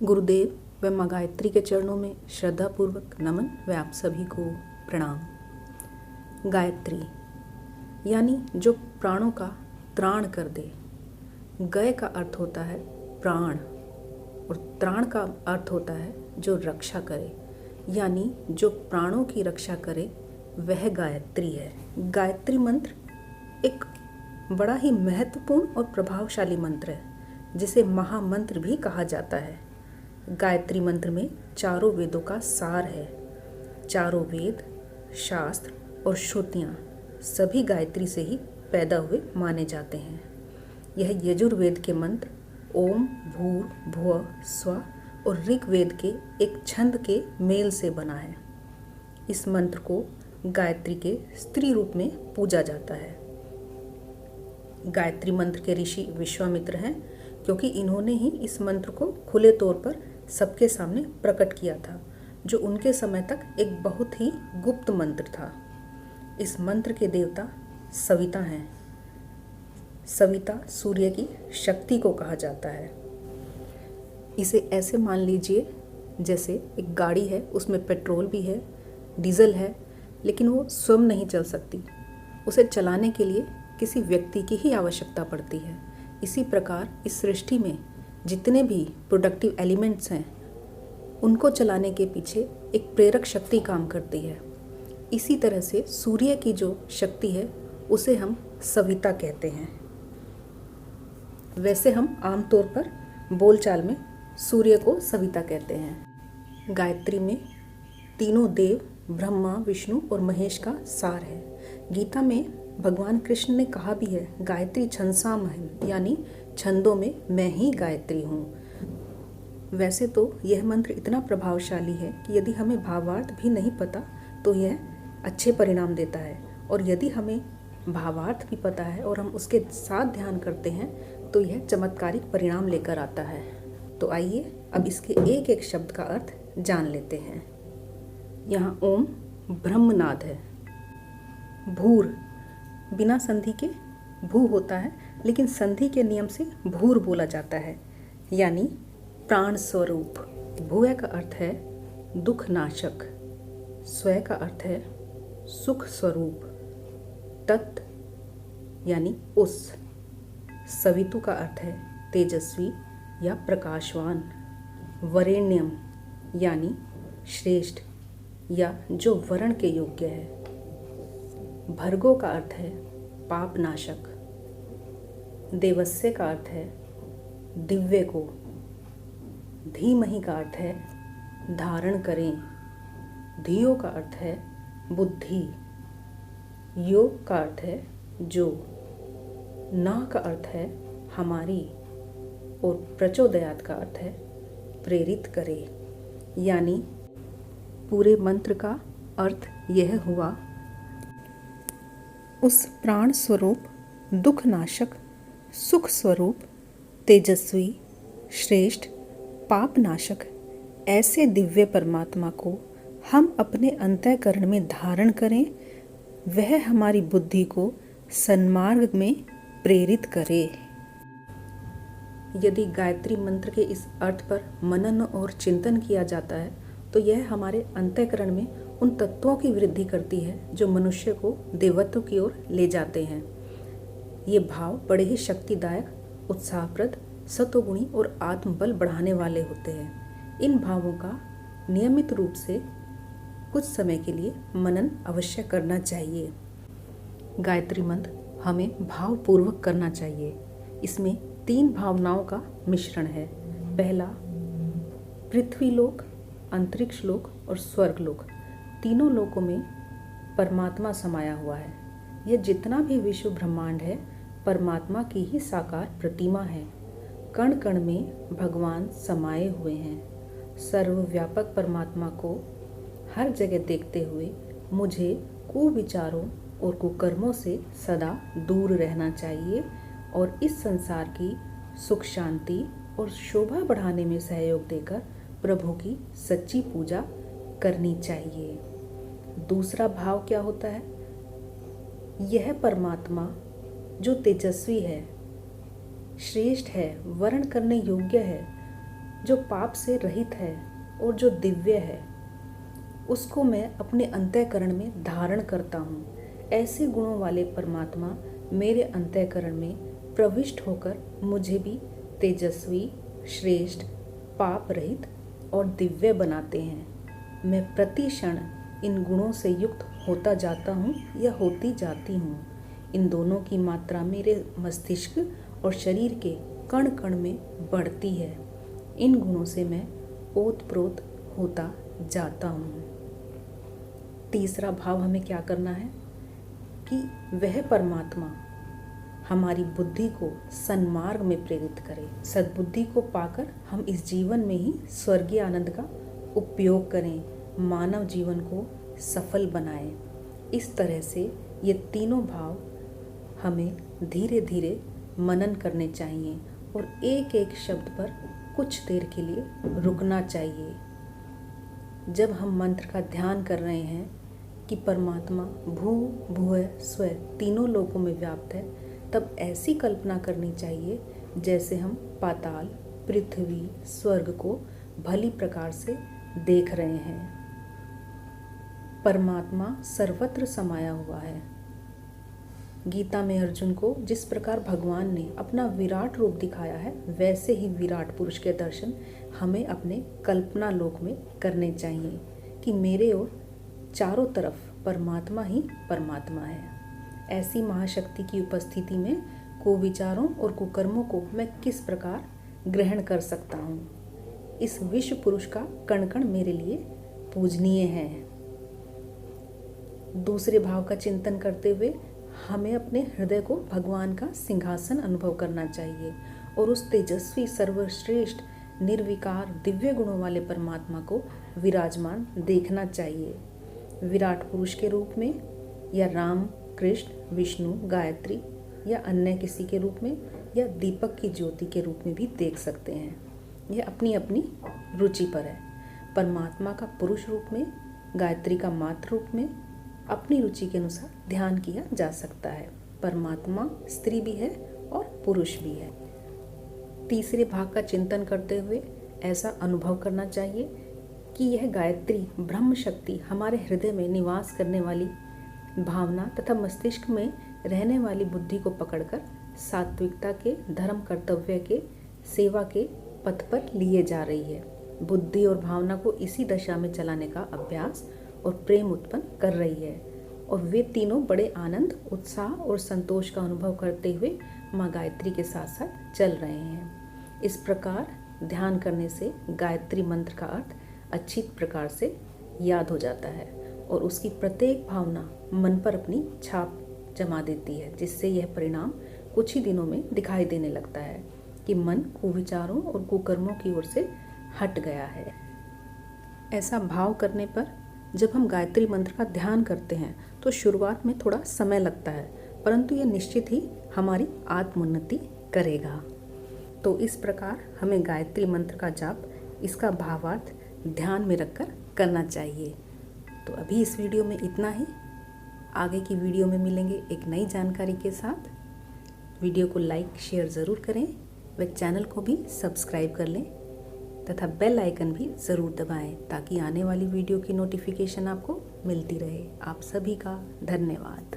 गुरुदेव व माँ गायत्री के चरणों में श्रद्धापूर्वक नमन व आप सभी को प्रणाम। गायत्री यानी जो प्राणों का त्राण कर दे। गय का अर्थ होता है प्राण और त्राण का अर्थ होता है जो रक्षा करे, यानी जो प्राणों की रक्षा करे वह गायत्री है। गायत्री मंत्र एक बड़ा ही महत्वपूर्ण और प्रभावशाली मंत्र है, जिसे महामंत्र भी कहा जाता है। गायत्री मंत्र में चारों वेदों का सार है। चारों वेद, शास्त्र और श्रुतियाँ सभी गायत्री से ही पैदा हुए माने जाते हैं। यह यजुर्वेद के मंत्र ओम भूर भुव स्वः और ऋग्वेद के एक छंद के मेल से बना है। इस मंत्र को गायत्री के स्त्री रूप में पूजा जाता है। गायत्री मंत्र के ऋषि विश्वामित्र हैं, क्योंकि इन्होंने ही इस मंत्र को खुले तौर पर सबके सामने प्रकट किया था, जो उनके समय तक एक बहुत ही गुप्त मंत्र था। इस मंत्र के देवता सविता हैं। सविता सूर्य की शक्ति को कहा जाता है। इसे ऐसे मान लीजिए जैसे एक गाड़ी है, उसमें पेट्रोल भी है, डीजल है, लेकिन वो स्वयं नहीं चल सकती। उसे चलाने के लिए किसी व्यक्ति की ही आवश्यकता पड़ती है। इसी प्रकार इस सृष्टि में जितने भी प्रोडक्टिव एलिमेंट्स हैं, उनको चलाने के पीछे एक प्रेरक शक्ति काम करती है। इसी तरह से सूर्य की जो शक्ति है उसे हम सविता कहते हैं। वैसे हम आमतौर पर बोलचाल में सूर्य को सविता कहते हैं। गायत्री में तीनों देव ब्रह्मा, विष्णु और महेश का सार है। गीता में भगवान कृष्ण ने कहा भी है, गायत्री छंदसाम है, यानी छंदों में मैं ही गायत्री हूँ। वैसे तो यह मंत्र इतना प्रभावशाली है कि यदि हमें भावार्थ भी नहीं पता तो यह अच्छे परिणाम देता है, और यदि हमें भावार्थ भी पता है और हम उसके साथ ध्यान करते हैं तो यह चमत्कारिक परिणाम लेकर आता है। तो आइए अब इसके एक एक शब्द का अर्थ जान लेते हैं। यहाँ ओम ब्रह्मनाद है। भूर बिना संधि के भू होता है, लेकिन संधि के नियम से भूर बोला जाता है, यानी प्राण स्वरूप। भूय का अर्थ है दुख नाशक। स्वय का अर्थ है सुख स्वरूप। तत् यानी उस। सवितु का अर्थ है तेजस्वी या प्रकाशवान। वरेण्यम यानी श्रेष्ठ या जो वरण के योग्य है। भर्गो का अर्थ है पाप नाशक। देवस्य का अर्थ है दिव्य को। धीमहि का अर्थ है धारण करें। धियो का अर्थ है बुद्धि। योग का अर्थ है जो। ना का अर्थ है हमारी। और प्रचोदयात का अर्थ है प्रेरित करे। यानी पूरे मंत्र का अर्थ यह हुआ, उस प्राण स्वरूप, दुख नाशक, सुख स्वरूप, तेजस्वी, श्रेष्ठ, पाप नाशक ऐसे दिव्य परमात्मा को हम अपने अंतःकरण में धारण करें। वह हमारी बुद्धि को सन्मार्ग में प्रेरित करे। यदि गायत्री मंत्र के इस अर्थ पर मनन और चिंतन किया जाता है तो यह हमारे अंतःकरण में उन तत्वों की वृद्धि करती है जो मनुष्य को देवत्व की ओर ले जाते हैं। ये भाव बड़े ही शक्तिदायक, उत्साहप्रद, सत्वगुणी और आत्मबल बढ़ाने वाले होते हैं। इन भावों का नियमित रूप से कुछ समय के लिए मनन अवश्य करना चाहिए। गायत्री मंत्र हमें भावपूर्वक करना चाहिए। इसमें 3 भावनाओं का मिश्रण है। पहला, पृथ्वीलोक, अंतरिक्ष लोक और स्वर्गलोक, तीनों लोकों में परमात्मा समाया हुआ है। यह जितना भी विश्व ब्रह्मांड है परमात्मा की ही साकार प्रतिमा है। कण कण में भगवान समाये हुए हैं। सर्वव्यापक परमात्मा को हर जगह देखते हुए मुझे कुविचारों और कुकर्मों से सदा दूर रहना चाहिए और इस संसार की सुख शांति और शोभा बढ़ाने में सहयोग देकर प्रभु की सच्ची पूजा करनी चाहिए। दूसरा भाव क्या होता है? यह परमात्मा जो तेजस्वी है, श्रेष्ठ है, वर्ण करने योग्य है, जो पाप से रहित है और जो दिव्य है, उसको मैं अपने अंतःकरण में धारण करता हूँ। ऐसे गुणों वाले परमात्मा मेरे अंतःकरण में प्रविष्ट होकर मुझे भी तेजस्वी, श्रेष्ठ, पाप रहित और दिव्य बनाते हैं। मैं प्रति क्षण इन गुणों से युक्त होता जाता हूँ या होती जाती हूँ। इन दोनों की मात्रा मेरे मस्तिष्क और शरीर के कण कण में बढ़ती है। इन गुणों से मैं ओतप्रोत होता जाता हूँ। तीसरा भाव हमें क्या करना है कि वह परमात्मा हमारी बुद्धि को सन्मार्ग में प्रेरित करे। सद्बुद्धि को पाकर हम इस जीवन में ही स्वर्गीय आनंद का उपयोग करें, मानव जीवन को सफल बनाएं। इस तरह से ये तीनों भाव हमें धीरे धीरे मनन करने चाहिए और एक एक शब्द पर कुछ देर के लिए रुकना चाहिए। जब हम मंत्र का ध्यान कर रहे हैं कि परमात्मा भू भुवः स्वः तीनों लोकों में व्याप्त है, तब ऐसी कल्पना करनी चाहिए जैसे हम पाताल, पृथ्वी, स्वर्ग को भली प्रकार से देख रहे हैं। परमात्मा सर्वत्र समाया हुआ है। गीता में अर्जुन को जिस प्रकार भगवान ने अपना विराट रूप दिखाया है, वैसे ही विराट पुरुष के दर्शन हमें अपने कल्पना लोक में करने चाहिए कि मेरे और चारों तरफ परमात्मा ही परमात्मा है। ऐसी महाशक्ति की उपस्थिति में कुविचारों और कुकर्मों को मैं किस प्रकार ग्रहण कर सकता हूँ। इस विश्व पुरुष का कण कण मेरे लिए पूजनीय है। दूसरे भाव का चिंतन करते हुए हमें अपने हृदय को भगवान का सिंहासन अनुभव करना चाहिए और उस तेजस्वी, सर्वश्रेष्ठ, निर्विकार, दिव्य गुणों वाले परमात्मा को विराजमान देखना चाहिए। विराट पुरुष के रूप में या राम, कृष्ण, विष्णु, गायत्री या अन्य किसी के रूप में या दीपक की ज्योति के रूप में भी देख सकते हैं। यह अपनी अपनी रुचि पर है। परमात्मा का पुरुष रूप में, गायत्री का मातृ रूप में अपनी रुचि के अनुसार ध्यान किया जा सकता है। परमात्मा स्त्री भी है और पुरुष भी है। तीसरे भाग का चिंतन करते हुए ऐसा अनुभव करना चाहिए कि यह गायत्री ब्रह्म शक्ति हमारे हृदय में निवास करने वाली भावना तथा मस्तिष्क में रहने वाली बुद्धि को पकड़कर सात्विकता के, धर्म, कर्तव्य के, सेवा के पथ पर लिए जा रही है। बुद्धि और भावना को इसी दशा में चलाने का अभ्यास और प्रेम उत्पन्न कर रही है और वे तीनों बड़े आनंद, उत्साह और संतोष का अनुभव करते हुए माँ गायत्री के साथ साथ चल रहे हैं। इस प्रकार ध्यान करने से गायत्री मंत्र का अर्थ अच्छी प्रकार से याद हो जाता है और उसकी प्रत्येक भावना मन पर अपनी छाप जमा देती है, जिससे यह परिणाम कुछ ही दिनों में दिखाई देने लगता है कि मन कुविचारों और कुकर्मों की ओर से हट गया है। ऐसा भाव करने पर जब हम गायत्री मंत्र का ध्यान करते हैं तो शुरुआत में थोड़ा समय लगता है, परंतु यह निश्चित ही हमारी आत्मोन्नति करेगा। तो इस प्रकार हमें गायत्री मंत्र का जाप, इसका भावार्थ ध्यान में रखकर करना चाहिए। तो अभी इस वीडियो में इतना ही। आगे की वीडियो में मिलेंगे एक नई जानकारी के साथ। वीडियो को लाइक शेयर ज़रूर करें व चैनल को भी सब्सक्राइब कर लें तथा बेल आइकन भी ज़रूर दबाएं ताकि आने वाली वीडियो की नोटिफिकेशन आपको मिलती रहे। आप सभी का धन्यवाद।